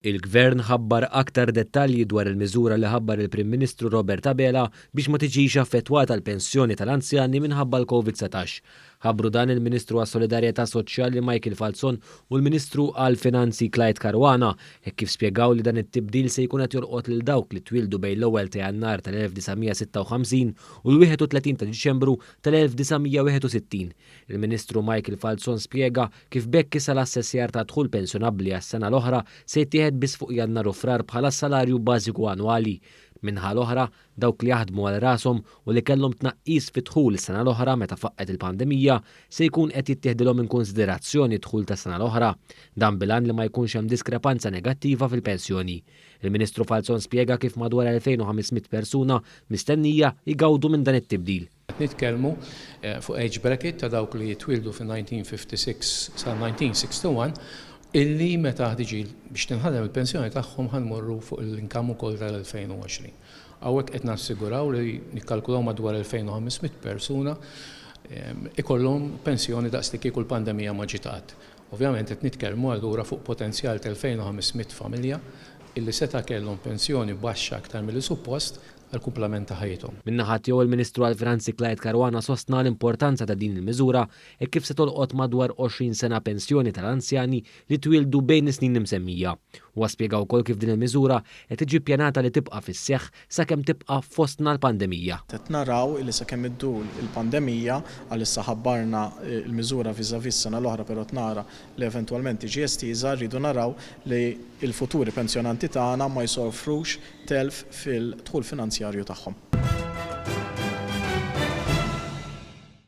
Il-Gvern ħabbar aktar dettalji dwar il-miżura li ħabbar il-Prim Ministru Robert Abela biex ma tiġix affettwata l-pensjoni tal-anzjani minħabba l-COVID-19. Ħabbru dan il-Ministru għas-Solidarjetà Soċjali Michael Falzon u l-Ministru għall-Finanzi Clyde Caruana, hekk kif spjegaw li dan it-tibdil se jkun qed jorqod lil dawk li twildu bejn l-ewwel ta' Jannar tal-1956 u l-31 ta' Diċembru tal-1961. Il-Ministru Michael Falzon spjega kif bekk issa l-assessjar tad-dħul pensjonabbli għas-sena l-oħra se jittieħed biss fuq Jannar u Frar bħala s-salarju bażiku annwali. Minħa l-oħra dawk li jaħdmu għal rashom u li kellhom tnaqqis fid-dħul is-sena l-oħra meta faqqet il-pandemija se jkun qed jittieħdilhom in konsiderazzjoni dħul tas-sena l-oħra, dan bilan li ma jkunx hemm diskrepanza negattiva fil-pensjoni. Il-Ministru Falzon spjega kif madwar 2500 persuna mistennija jgawdu minn dan it-tibdil. Nitkellmu fuq age bracket ta' dawk li jitwildu fin-1956 sa 1961 illi meta ħdiġi biex tinħadem il-pensjoni tagħhom ħanmorru fuq l-inkam ukoll tal-2020. Hawnhekk qed nassiguraw li nikkalkulaw madwar 2500 persuna ikollhom pensjoni daqs li kieku l-pandemija ma ġiet. Ovvjament qed nitkellmu allura fuq potenzjal ta' 2500 familja illi seta' kellhom pensjoni baxxa aktar milli suppost għal-kumplament ta' ħajjithom. Min-naħa tiegħu il-Ministru għall-Finanzi Clyde Caruana sostna l-importanza ta' din il-miżura e kif se tolqot madwar 20 sena pensjoni tal-anzjani li twildu bejn is-snin imsemmija. Huwa spjega wkoll kif din il-miżura qed tiġi ppjanata li tibqa' fis-seħħ sakemm tibqa' fostna l-pandemija. Qed naraw li sakemm iddul il-pandemija għalissa ħabbarna l-miżura viżavi s-sena l-oħra però nara li eventwalment tiġi estiża rridu naraw li l-futuri pensjonanti tagħna ma jsofrux telf fil-dħul finanzjarju tagħhom.